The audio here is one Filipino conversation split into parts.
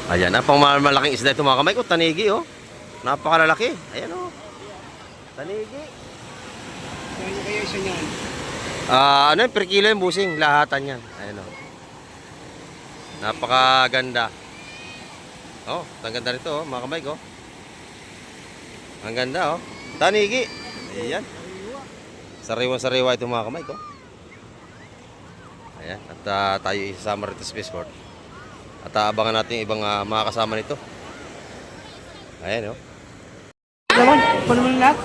Ayan, pang malaking isda ito mga kamay ko. Tanigi, oh. Napakalalaki. Ayan, oh. Tanigi. Kaya kaya isa niyan. Ano yun, per kilo yung busing. Lahatan yan. Ayan, oh. Napakaganda. Oh, ang ganda rito, oh, mga kamay ko. Ang ganda, oh. Tanigi. Ayan. Sariwa-sariwa ito mga kamay ko. Ayan. At tayo isasama rito sa Spaceport. At abangan natin yung ibang mga kasama nito. Ayan, oh. Naman, paano mo lahat?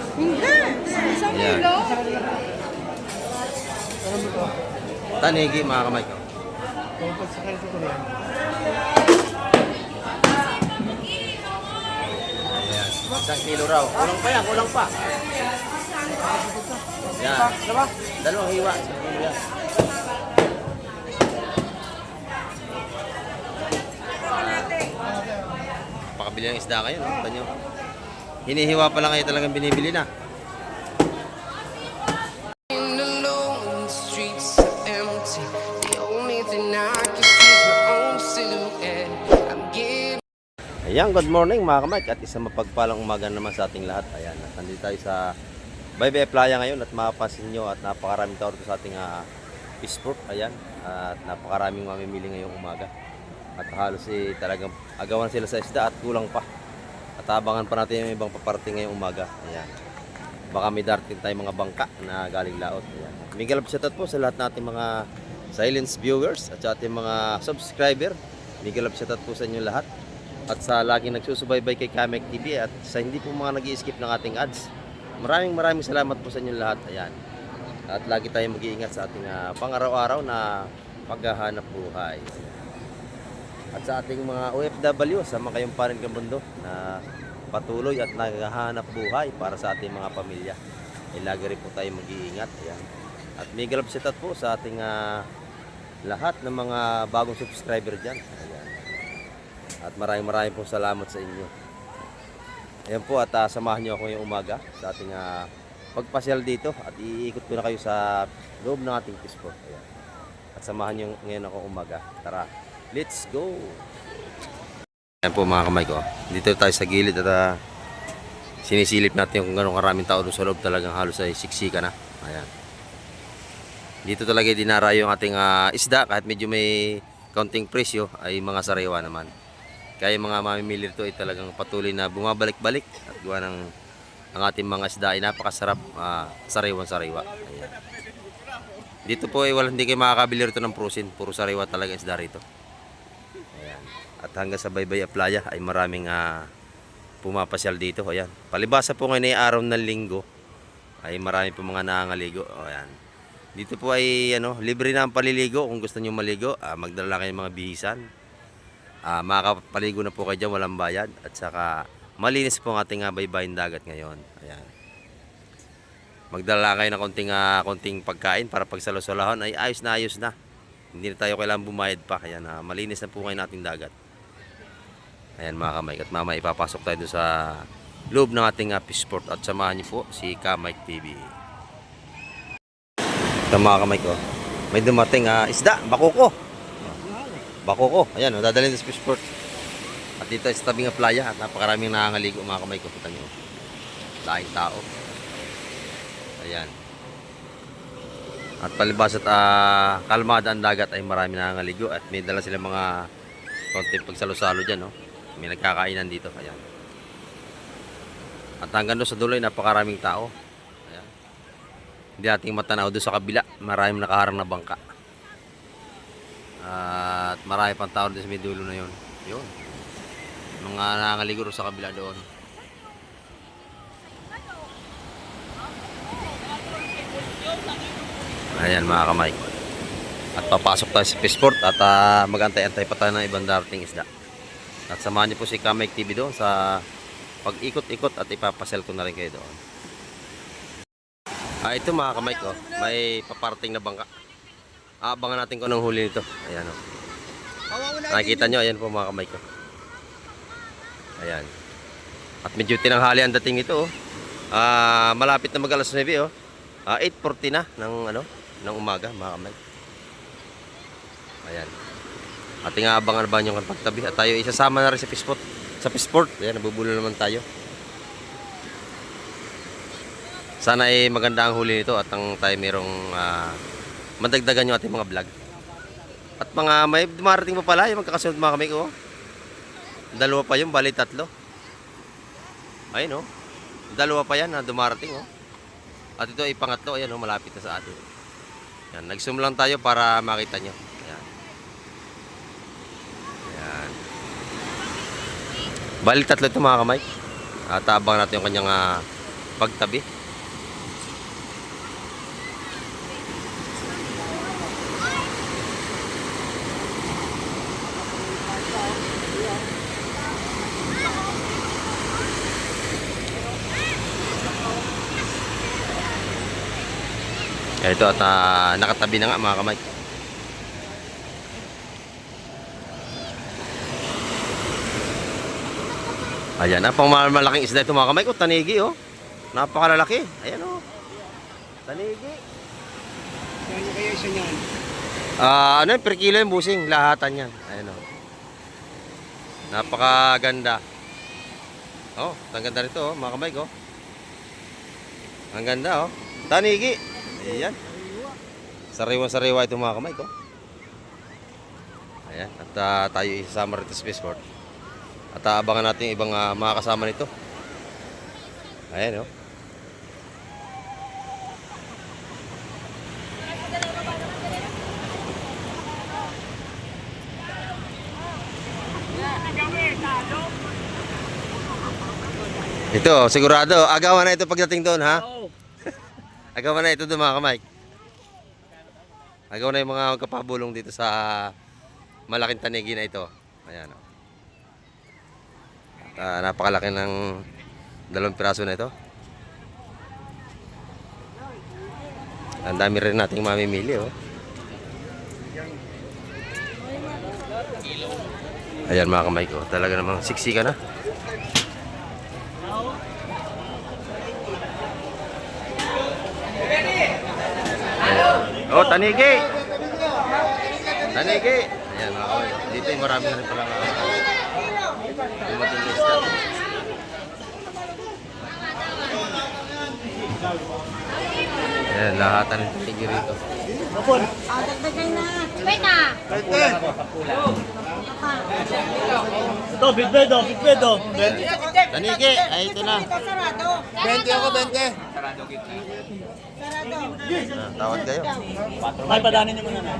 Ayan. Tanigi, mga kamay ko. Pagsakay sa Korea. Ayan. 1 kilo raw. Kulang pa yan, kulang pa. Yan. Diba? Dalawang hiwa. 1 kilo yan. Pakabili ng isda kayo, no? Tanyo. Hinihiwa pa lang kayo talagang binibili na. Alone, the streets are empty. The only thing I can see is my own silhouette. I'm getting Ayan, good morning mga kamay. At isang mapagpalang umaga naman sa ating lahat. Ayan, at nandito tayo sa Baybay Playa ngayon. At mapapansin nyo at napakaraming tao dito sa ating Spaceport. Ayan, at napakaraming mamimili ngayong umaga. At halos talagang agawan sila sa isda at kulang pa. At abangan pa natin yung ibang paparating ngayong umaga. Ayan. Baka may darating tayong mga bangka na galing laot. Ayan. Miguel shoutout po sa lahat nating mga silence viewers at sa ating mga subscriber. Miguel shoutout po sa inyo lahat. At sa laging nagsusubaybay kay Kamek TV at sa hindi po mga nag-i-skip ng ating ads. Maraming salamat po sa inyo lahat. Ayan. At lagi tayong mag-iingat sa ating pang-araw-araw na paghahanap buhay. Ayan. At sa ating mga OFW sa mga kayong parin ng mundo na patuloy at naghahanap buhay para sa ating mga pamilya. Ay lagi rin po tayo mag-iingat. Ayan. At mega love shoutout po sa ating lahat ng mga bagong subscriber dyan. Ayan. At maraming po salamat sa inyo. Ayan po at samahan nyo ako ngayong umaga sa ating pagpasyal dito at iikot ko na kayo sa loob ng ating Spaceport. Ayan. At samahan nyo ngayon ako umaga. Tara! Let's go! Ayan po mga kamay ko. Dito tayo sa gilid at sinisilip natin kung gano'ng karaming tao doon sa loob. Talagang halos ay siksika na. Ayan. Dito talaga dinarayo yung ating isda. Kahit medyo may kaunting presyo ay mga sariwa naman. Kaya mga mamimili rito ay talagang patuloy na bumabalik-balik. At gawa ng ang ating mga isda ay napakasarap. Sariwan-sariwa. Ayan. Dito po ay hindi kayo makakabili rito ng prusin. Puro sariwa talaga isda rito. At hanggang sa Baybay Playa ay maraming pumapasyal dito. Ayan. Palibasa po ngayon ay araw ng linggo ay marami po mga nangangaligo. Ayan. Dito po ay libre na ang paliligo. Kung gusto niyo maligo, magdala kayo ng mga bihisan. Makakapaligo na po kayo dyan, walang bayad. At saka malinis po ang ating baybayin dagat ngayon. Ayan. Magdala kayo ng konting pagkain para pag salusalahon ay ayos na. Hindi na tayo kailangan bumayad pa. Ayan, malinis na po ngayon ating dagat. Ayan mga kamay. At mamaya ipapasok tayo doon sa loob ng ating Spaceport. At samahan niyo po si Kamek TV. Ito mga kamay ko. May dumating isda. Bakuko. Bakuko. Ayan, dadalhin sa Spaceport. At dito sa tabing playa. At napakaraming nakangaligo mga kamay ko. Kita nyo. Laing tao. Ayan. At palibas at kalmada ang dagat ay marami nakangaligo. At may dala sila mga konting pagsalo-salo dyan. No? May nagkakainan dito. Ayan. At hanggang doon sa dulo ay napakaraming tao. Ayan. Hindi nating matanaw doon sa kabila. Maraming nakaharang na bangka. At marami pang tao doon sa may dulo na yun. Yun. Mga nakangaligo sa kabila doon. Ayan mga kamay. At papasok tayo sa Spaceport at magantay-antay pa tayo ng ibang darating isda. At samahan niyo po si Kamek TV doon sa pag-ikot-ikot at ipapasel ko na rin kayo doon. Ito mga kamay ko, may paparting na bangka. Abangan natin kung anong huli nito. Ayan o. Nakikita nyo, ayan po mga kamay ko. Ayan. At medyo tinanghali ang dating ito. Malapit na mag-alas 9 o. 8:40 na ng umaga mga kamay. Ayan. Ating aabangan ba yung pagtabi at tayo isasama na rin sa Pisport. Sa Pisport, ayan, nabubulo naman tayo. Sana ay maganda ang huli nito at ang tayo mayroong madagdagan yung ating mga vlog. At mga may dumarating pa pala yung magkakasunod mga kamay ko. Dalawa pa yung, bali tatlo. Ayun oh. Dalawa pa yan na dumarating oh. At ito ay pangatlo, ayan oh, malapit na sa atin. Yan, nag-zoom lang tayo para makita nyo. Ayan. Ayan. Bali tatlo ito mga kamay. At abang natin yung kanyang pagtabi. Ito at nakatabi na nga mga kamay. Ayan na, pang malaking isda ito mga kamay ko. Tanigi oh. Napakalalaki. Ayan oh. Tanigi. Kaya niyo kaya isa niyan. Ano yun, per kilo yung busing. Lahatan yan. Ayan oh. Napakaganda. Oh, ang ganda rito oh mga kamay ko. Ang ganda oh. Tanigi. Ayan. Sariwa-sariwa ito mga kamay ko. Ayan. At tayo isasama rito sa Spaceport. At abangan natin yung ibang mga kasama nito. Ayan o. Ito, sigurado. Agawan na ito pagdating doon ha. Agawan na ito doon mga kamay. Agawan na yung mga kapabulong dito sa malaking tanigi na ito. Ayan o. Napakalaki ng 2 piraso na ito. Ang dami rin nating mamimili oh. Ayan mga kamay ko. Talaga namang siksi ka na. Oh, tanigi! Tanigi! Ayan mga kamay. Dito yung marami na rin palang dumating na isda. Ayan, lahatan ng tanigi rito. Dagdagan na. Wait na. Ito, bitbedo, bitbedo. Tanigi! Ay, ito na. 20 ako, 20. Tawad kayo. Ay, padanin niyo muna na.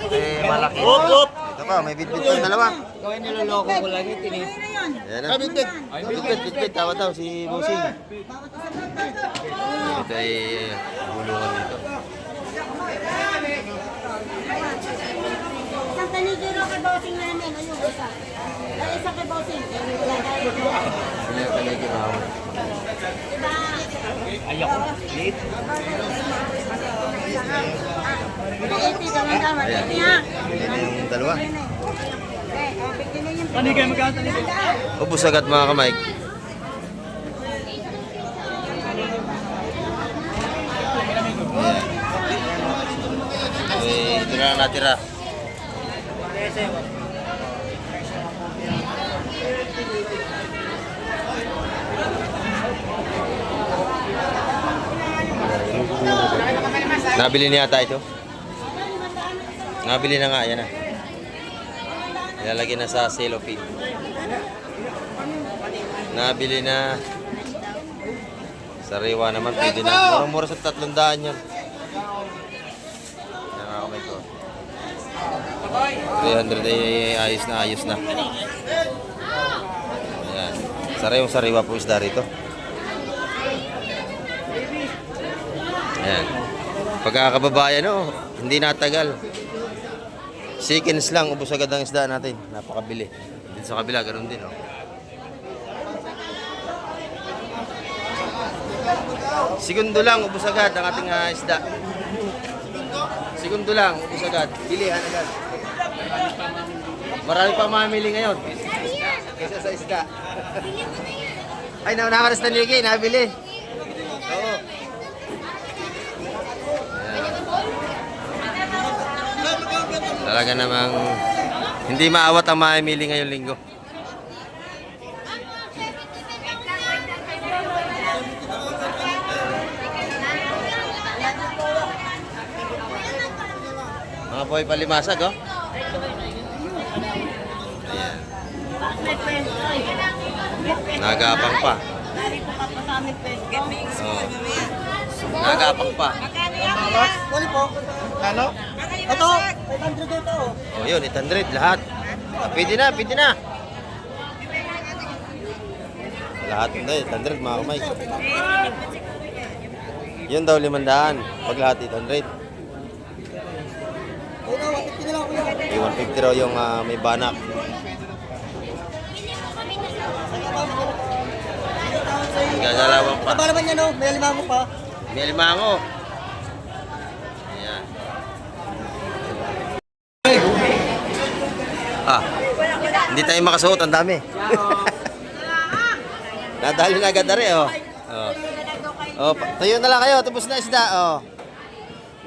Eh, malaki. Up! Ito pa, may bitbit yung dalawa. Gawin niloloko ko lang yung tinis. Ayan na. Bitbit. Tawad daw si Busing. Ito ay hulungan dito. Isang tanigiro kay bossing namin. Ayun, isa. Ay, isa kay bossing. Ano yung tanigi na ako? Diba? Ayoko. Late. 80 naman ka. Matiti ha. Bili na yung dalawa. Bigyan na yung Tanigay, magkano tanigay? Ubus agad mga kamay. Ito na lang natira. Nabili niya yata ito. Nabili na nga, yan na. Ilalagay na sa cellophane. Nabili na. Sariwa naman, pwede na. Murang-mura sa 300 yan. Nakakamay ko. 300 ay ayos na. Ayan. Sariwa po isda rito. Ayan. Pagkakababayan hindi natagal. Seconds lang, ubos agad ang isda natin. Napakabili. Dito sa kabila, ganoon din Segundo lang, ubos agad ang ating isda. Segundo lang, ubos agad. Bilihan agad. Marami pang mamili ngayon. Kaysa sa isda. Ay, naunakan na tanigi, nabili. Oo. Talaga namang Hindi maawat ang mamimili ngayong linggo. Mga boy palimasag, oh. Ayan. Nagapang pa. Oh. Nagapang pa. Wali po. Ano? Ito, 800 ito. Oh, yun, 800 lahat. Ah, pwede na, pwede na. Lahat na, 800 mga kamay. Yun daw 500. Pag lahat 800. Ito, 150 na lang kuya. 150 raw yung may banak. Gagalawang pa. Aba naman yan o, may alimango pa. May limango. Ayan. Ah, hindi tayo makasuot. Ang dami. Nadali na agad na rin, oh. Oh, tuyo na lang kayo. Tubos na isda, oh.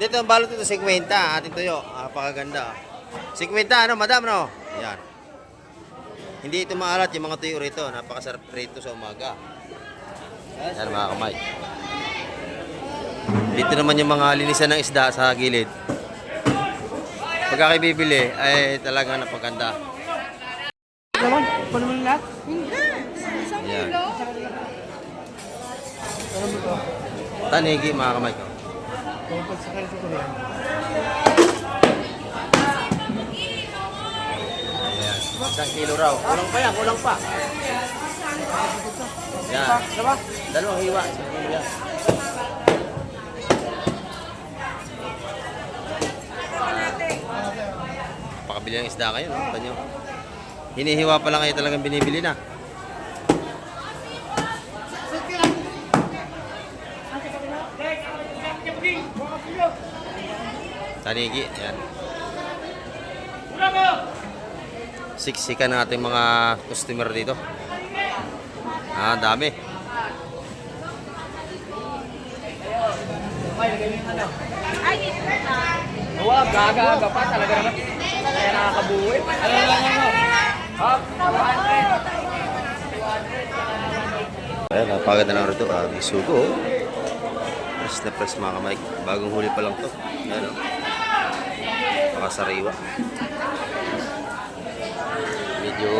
Dito ang balot ito, 50. Ating tuyo. Napakaganda. 50, ano, madam, no? Ayan. Hindi ito maalat yung mga tuyo rito. Napakasarap rito sa umaga. Ayan, mga kamay. Dito naman yung mga linisan ng isda sa gilid. Pagka kayo bibili, ay talaga napaganda. Naman, pa naman lahat? Ayan. Tanigi, mga kamay ko. Ayan. Isang kilo raw. Kulang pa yan, kulang pa. Ayan. Dalawang hiwa. Isang kilo yan. Pakabili ng isda kayo, no? Tanyo. Hinihiwa pa lang kayo talagang binibili na. Tanigi, yan. Siksikan ng ating mga customer dito. Ah, dami. Huwag, gaga pa talaga naman. Kaya nakakabuhay. Ano? Hop, 200. Ayan, napaganda na rito. May sugo. Press na press mga kamay. Bagong huli pa lang to. Ayan, pakasariwa. Medyo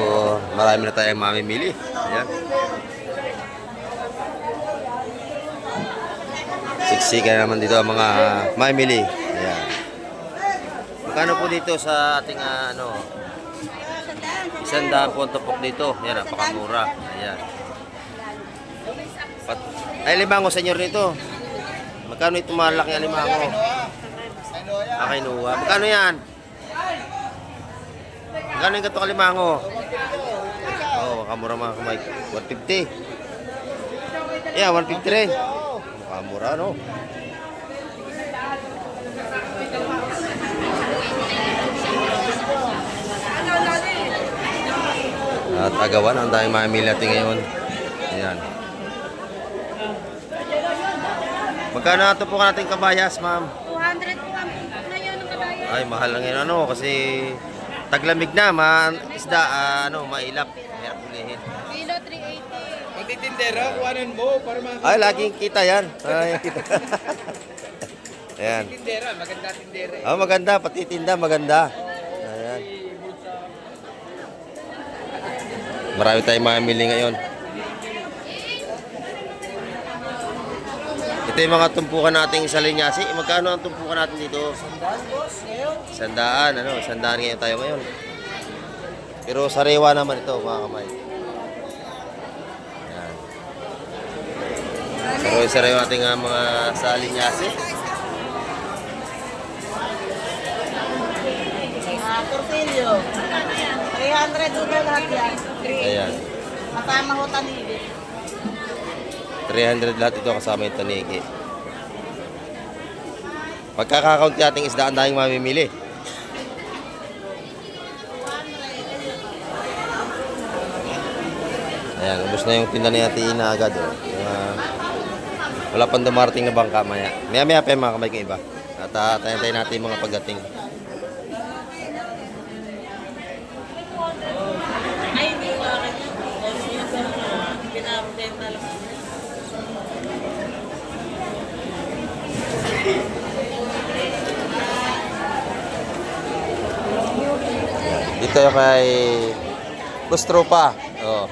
marami na tayong mamimili. Ayan. Siksikan naman dito ang mga mamimili. Ayan. Magkano po dito sa ating ano? 100 po ang tupok dito. Ayan, napakamura. Ayan. Ay, limango, senyor nito. Magkano ito malaki ang limango? Kinuha. Magkano yan? Magkano yung gato kalimango? Oh, makamura mga kamay. 150. Yeah, 150 rin. Makamura, no? At agawan, ang daming mamimili natin ngayon. Ayan. Magkano ito po natin kabayas, ma'am? 200 po ang pumpok na yun ng kadaya. Ay, mahal lang yun, ano, kasi taglamig na, isda, mailap. Mahirap ulihin. Kilo 380. Magtitindera, kuhanin mo para mga Ay, laging kita yan. Ay, kita. Ayan. tindera, maganda tindera. Oh, maganda, pati tinda, maganda. Ayan. Marami tayong mamimili ngayon. Ito yung mga tumpukan nating sa linyasi. Magkano ang tumpukan natin dito? 100, 100 ngayon tayo ngayon. Pero sariwa naman ito, mga kamay. Ayan. Sariwa natin nga mga sa linyasi. Tortillo. 300 ulo lahat yan. Ayan. Matama ho tanili. 300 lahat ito kasama yung tanigi. Pagkakakount nating isda, ang daming mamimili. Ayan, ubos na yung tinda ni Ate Ina agad. Oh. Wala pang dumarating na bangka maya. Maya pa yung mga kamay ko iba. At tayo natin yung mga pagdating. tayo kay Bustropa. Oh.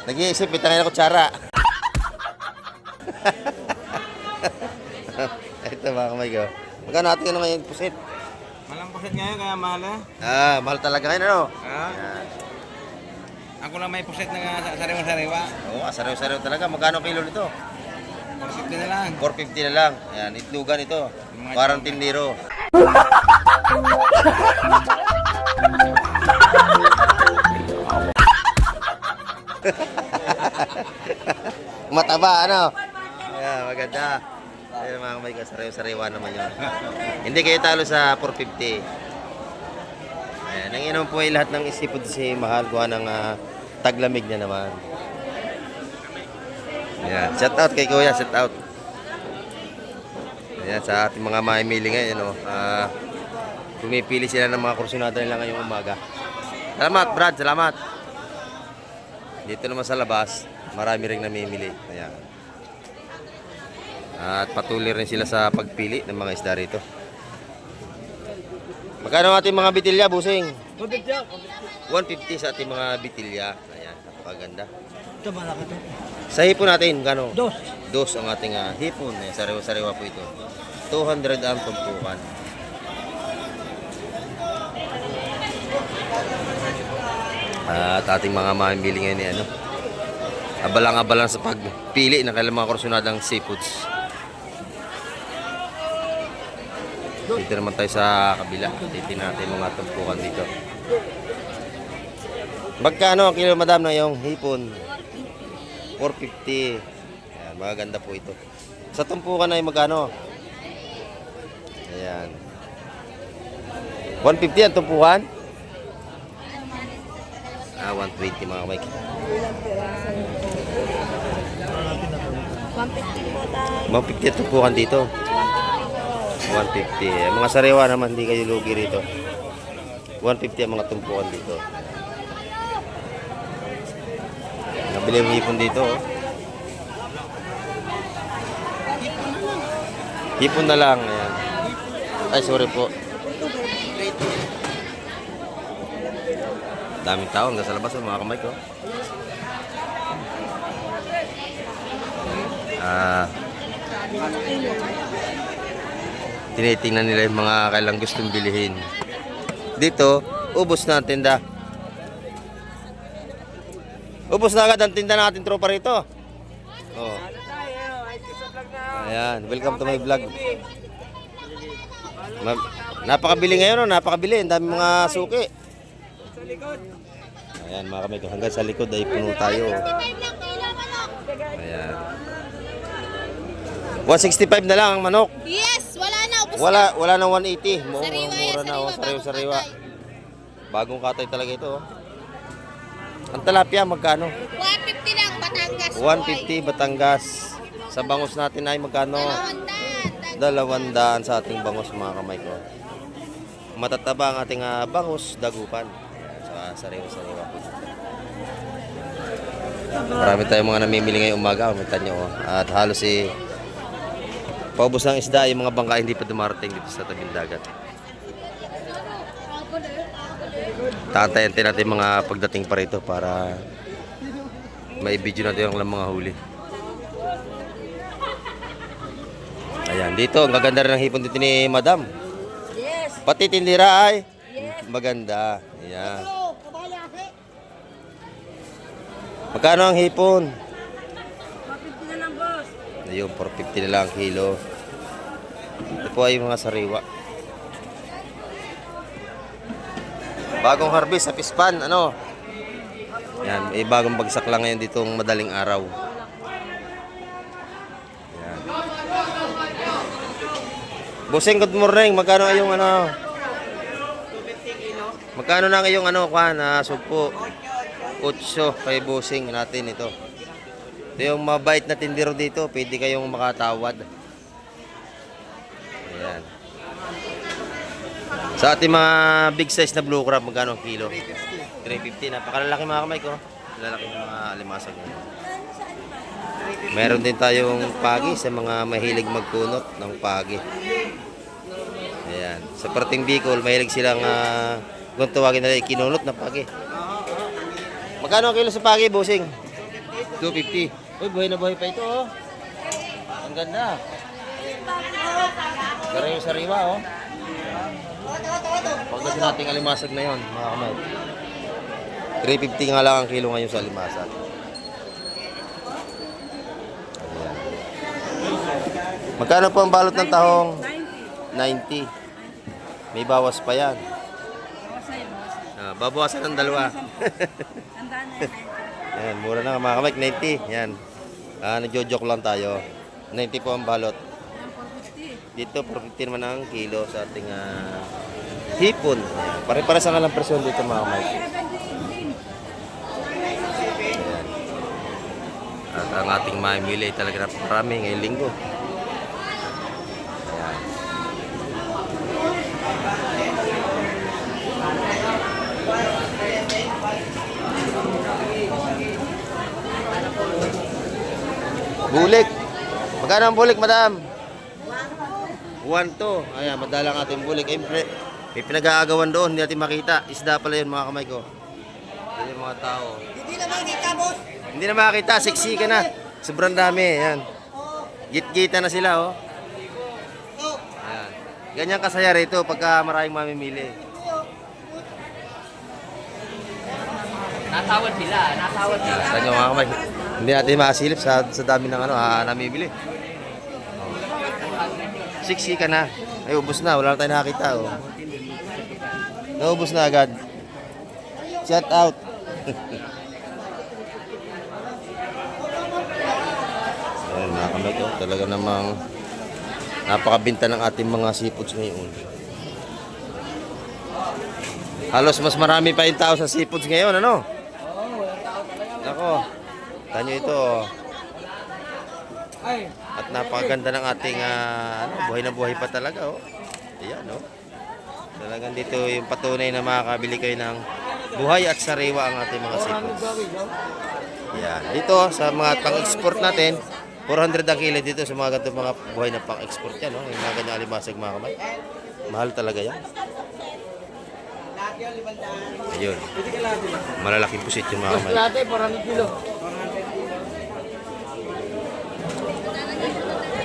Nag-iisip, bitangin na kutsara. Ito mga kamay ko. Magkano natin ano ngayon pusit? Malang pusit ngayon kaya mahal eh. Mahal talaga ngayon ano? Ah. Yan. Ako lang may pusit na sariwa-sariwa. Oo, sariw-sariw talaga. Magkano kilo nito? 450 na lang. 450 na lang. Ayan, itlugan ito. Parang tindiro. Mataba, ano? Ayan, maganda. Ayan mga kamay ko, sariw-sariwa naman yun. Hindi kayo talo sa 450. Ayan, ang inom po ay lahat ng isipod si Mahal. Gawa ng taglamig niya naman. Ayan, shout out kay Kuya, shout out. Ayan, sa ating mga mamimili ngayon, pumipili sila ng mga kursunada nila ngayong umaga. Salamat, Brad, salamat. Dito naman sa labas, marami ring namimili. Ayan. At patuloy rin sila sa pagpili ng mga isda rito. Magkano ang ating mga bitilya, busing? 150 sa ating mga bitilya. Ayan, napakaganda. Ito malaki ito. Sa hipon natin, gano? Dos. Dos ang ating hipon. Sariwa-sariwa po ito. 200 ang tumpukan. At ating mga mamimili ngayon ano, abalang-abalang sa pagpili ng kailang mga kursunadang seafoods. Dito naman tayo sa kabila. Titignan natin mga tumpukan dito. Magkano ang kilo, madam, na yung hipon? 450. Ayan, magaganda po ito. Sa tumpukan ay magkano? Ayan. 150 ang tumpukan? 120 mga kamay. 150 po tayo. 150 ang tumpukan dito. 150. Mga sariwa naman, hindi kayo lugi rito. 150 ang mga tumpukan dito. Nabili yung hipon dito. Oh. Hipon na lang. Ayan. Ay, sorry po. Daming tao hanggang sa labas, mga kamay ko. Tinitingnan nila yung mga kailang gustong bilihin. Dito, ubos na ang tinda. Ubos na agad ang tinda natin, tropa rito. Oh. Ayan, welcome to my vlog. Napakabili ngayon, napakabili. Ang dami mga suki. Ayan mga kamay ko, hanggang sa likod ay puno tayo. Ayan. 165 na lang ang manok. Yes, wala na. Ubus Wala nang 180. Sariwa yan, Mura na, sariwa, sariwa-sariwa. bagong Bagong katay talaga ito. Oh. Ang tilapia magkano? 150 lang, Batangas. 150 Batangas. Sa bangus natin ay magkano? 200 sa ating bangus mga kamay ko. Matataba ang ating bangus, dagupan. Sariwa-sariwa po. Marami tayong mga namimili ngayong umaga. Umita nyo. Oh. At halos paubos ng isda yung mga bangka hindi pa dumarating dito sa tabing dagat. Taantayin natin mga pagdating pa rito para mai-video natin yung mga huli. Ayan, dito ang gaganda rin ng hipon dito ni Madam. Yes. Pati tindira ay maganda. Ayan. Magkano ang hipon? 150 na lang, boss. Ayun, 450 na lang ang kilo. Ito po ay mga sariwa. Bagong harvest sa Pispan, ano? Yan, may bagong bagsak lang ngayon ditong madaling araw. Yan. Bossing, good morning. Magkano ay yung ano? 250 kilo. Magkano na ngayong ano, sugpo? 8 kay bossing natin ito. Ito yung mabait na tindero dito, pwede kayong makatawad. Ayan. Sa ating mga big size na blue crab, magkano ang kilo? 350. Napakalalaki mga kamay ko. Lalaki ng mga alimasag. Meron din tayong pagi sa mga mahilig magkunot ng pagi. Ayan. Sa parting Bicol, mahilig silang Kung tawagin nila, kinunot na pagi. Magkano ang kilo sa pagi, bossing? 250. Uy, buhay na buhay pa ito, oh. Ang ganda. Garay yung sariwa, oh. Pagdating natin alimasag na yon, mga kamay. 350 nga lang ang kilo ngayon sa alimasag. Ayan. Magkano po ang balot ng tahong? 90. May bawas pa yan. Babawasan ng dalawa. Yan, mura na mga kamay, 90. Yan. Nagjo-joke lang tayo. 90 po ang balot. Dito, 450 naman ang kilo sa ating hipon. Pare-pares ang alang presyon dito mga kamay. Ayan. At ang ating mamili ay talaga marami ngayong linggo. Ayan. Bulik. Magkano ang bulik, madam? 1 to. Ayan, madalang ating bulik. Ay, may pinag-aagawan doon, hindi natin makita. Isda pala yun, mga kamay ko. Yan yung mga tao. Hindi na makita, boss. Hindi na makita, sexy ka na. Sobrang dami, ayan. Git-gita na sila, oh. Ayan. Ganyan kasaya rito pagka maraming mamimili. Natawad sila. Saan yung mga kamay? Hindi natin makasilip sa dami ng namimili. Sexy ka na. Ay, ubos na. Wala na tayong nakakita, oh. Naubos na agad. Shout out. Ayan, mga kamay ko. Talaga namang napakabinta ng ating mga seafoods ngayon. Halos mas marami pa yung tao sa seafoods ngayon, ano? Nako. Tanyo ito, oh. At napakaganda ng ating buhay na buhay pa talaga, oh. Ayan, oh. Talagang dito yung patunay na makakabili kayo ng buhay at sariwa ang ating mga seafoods. Ayan. Dito sa mga pang-export natin, 400 ang kilo dito sa mga ganitong mga buhay na pang-export yan, no? Yung mga ganyang alimasag, mga kamay. Mahal talaga yan. Ayun. Malalaking pusit yung mga kamay. Latte, 400 kilo.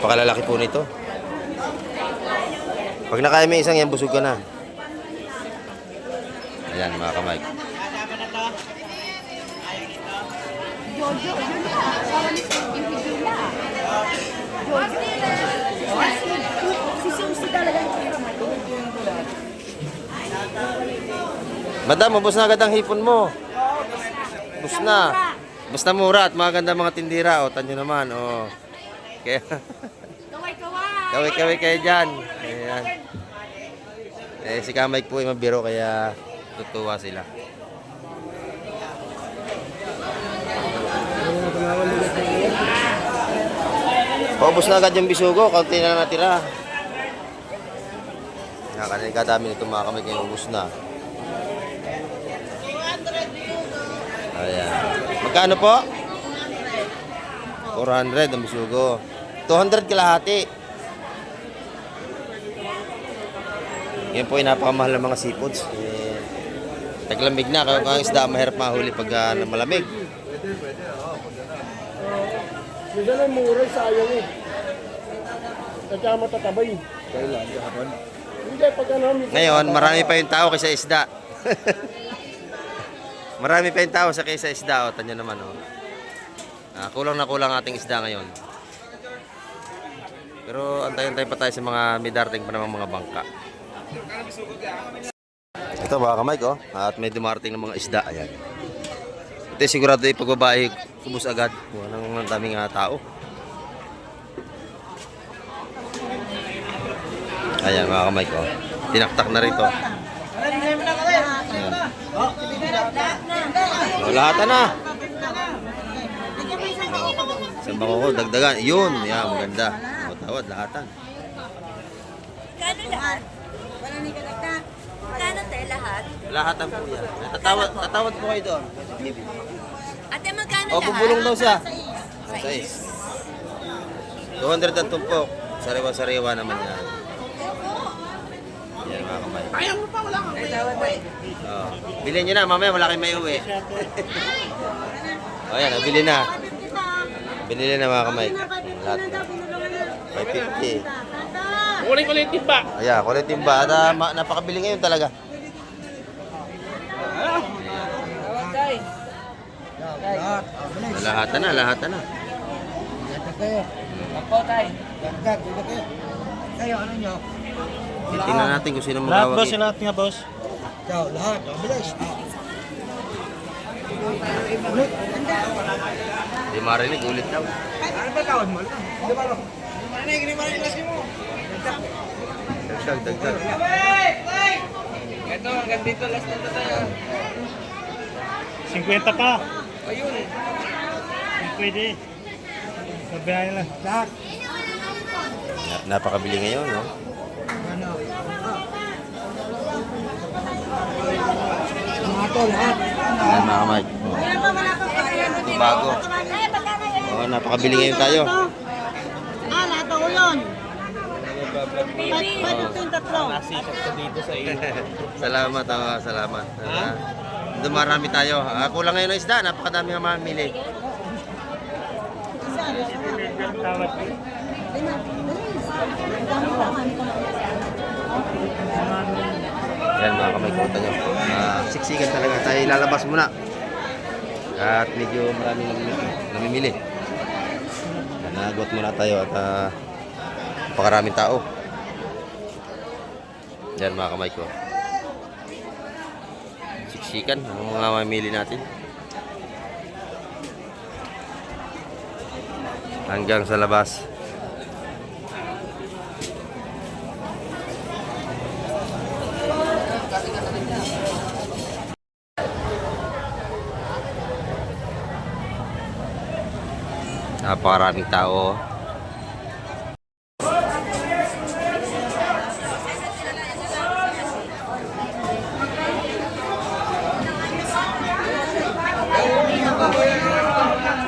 Napakalalaki po nito. Pag nakaya may isang yan, busog ka na. Ayan, mga kamay. Jojo, yun na. Asawa ni Impigila. Jojo. Si Susi talaga yung Madam, ubos na agad ang hipon mo. Ubos na. Basta mura at maganda mga tindira. O, tanyo naman. O. Kaya, kaway-kaway kayo dyan. Ayan. Si Kamay po ay mabiro kaya tutuwa sila. Paubos na agad yung bisugo. Kaunti na natira. Kadami nito mga kamay kaya ubos na. Ayan. Magkano po? 400 ang bisugo. 200 kalahati. Yan po ay napakamahal ng mga seafoods. Taglamig na. Kaya ang isda mahirap mahuli pag malamig. Minsan ay mura, sayang eh. At saka matatabay. Kailan? Hindi, pag ano... Ngayon, marami pa yung tao kaysa isda. Marami pa yung tao sa kaysa isda. O, tanyo naman, o. Kulang na kulang ating isda ngayon. Pero antay-antay pa tayo sa mga may darating pa namang mga bangka. Ito mga kamay ko. At may dumarating ng mga isda. Ayan. Ito sigurado yung pagbabae kubos agad. Walang daming tao. Ayan mga kamay ko. Tinaktak na rito. Ayan. Lahatan na. Sa bako ko, dagdagan. Yun. Yan, maganda. Tawad, lahatan. Kano lahat? Wala ni kanita. Kano tayo lahat? Lahatan po yan. Tatawad po kayo doon. Ate, magkano O, lahat? bubulong daw siya. Sais. 200 ang tumpok. Sariwa-sariwa naman yan. Yan mga kamay. Kaya mo pa, wala ka. Oh. Bilhin nyo na, mamaya wala kayong may uwi. O yan, bili na. Binili na mga kamay. Lahat na. 550. Kulit-kulit timba. Ayan, kulit timba. At napakabili ngayon talaga. Lahat na. Ako, tay. Kayo, ano nyo? Tingnan natin kung sino Lahat magawag. boss, lahat nga boss. Ikaw, lahat. Bilis. Di marinig, ulit daw. Ano ba tawad mo? Ano ba lo? Dagdag. Ito, hanggang dito, last na tayo. 50 pa. Ayun. Pwede. Sabihan lang. Lahat. Napakabili ngayon, no? Ano? Mga to, lahat. Ayan mga kamay. Kaya pa wala pa kaya. Bago. Ay, magkano yan? Oh, napakabili ngayon tayo. Lahat ako yun. Pwede ito yung tatlo. Nasikap ko dito sa iyo. Salamat, salamat. Dumarami tayo. Kulang ngayon ng isda, napakadami ang mamili. Tawad. Yan mga kamay, kuta nyo. Siksikan talaga tayo, lalabas muna. At medyo maraming namimili. Nanagot muna tayo at napakaraming tao. Yan mga kamay ko. Siksikan, ang mga mamili natin. Hanggang sa labas. Napakaraming tao.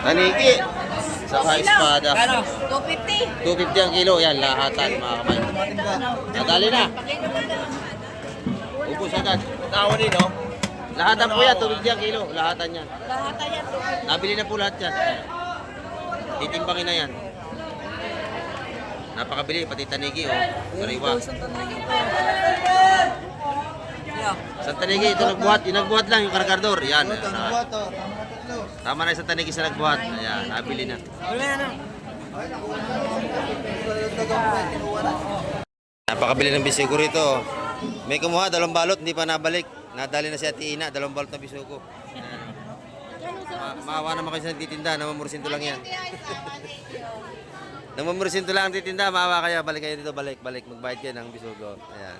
Taniki. Saka espada. Ano? 250. 250 ang kilo. Yan, lahatan mga kamay. Nadali na. Ubus agad. Tawa din, no? Lahatan po yan, 250 ang kilo. Lahatan yan. Lahat yan. Nabili na po lahat yan. Titimbangin na yan. Napakabili, pati tanigi, oh. Sariwa. Sa tanigi, ito nagbuhat. Yung nagbuhat lang, yung kargador. Yan. Tama na sa tanigi sa nagbuhat. Ayan, nabili na. Napakabili ng bisugo rito. May kumuha, 2 balot, hindi pa nabalik. Nadali na si Ate Ina, 2 balot na bisugo. Maawa naman kayo sa nagtitinda, namamursinto lang yan. Namamursinto lang ang titinda, maawa kayo, balik kayo dito, balik, magbayad kayo ng bisugo. Ayan.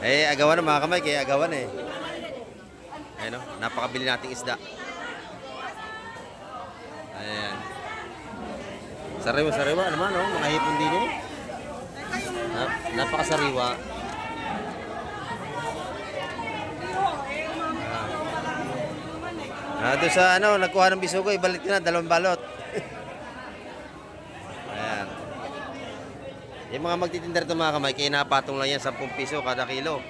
Eh, agawan na mga kamay, kaya agawan eh. Ayan o, napakabili nating isda. Ayan. Sariwa naman o, mga hipon din eh. Napakasariwa. Doon sa ano, nagkuha ng bisugo, ibalik ko na, 2 balot. Ayan. Yung mga magtitinda rito mga kamay, kaya napatong lang yan, 10 piso kada kilo.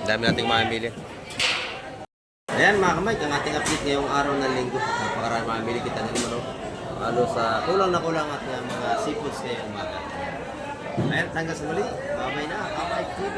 Dami nating mamili. Ayan mga kamay, ang ating update ngayong araw ng linggo. Napakarami mamili kita na naman. Halos sa kulang na kulang at mga seafoods ngayong umaga. Ayan, hanggang sa muli. Bye-bye na. Bye-bye TV.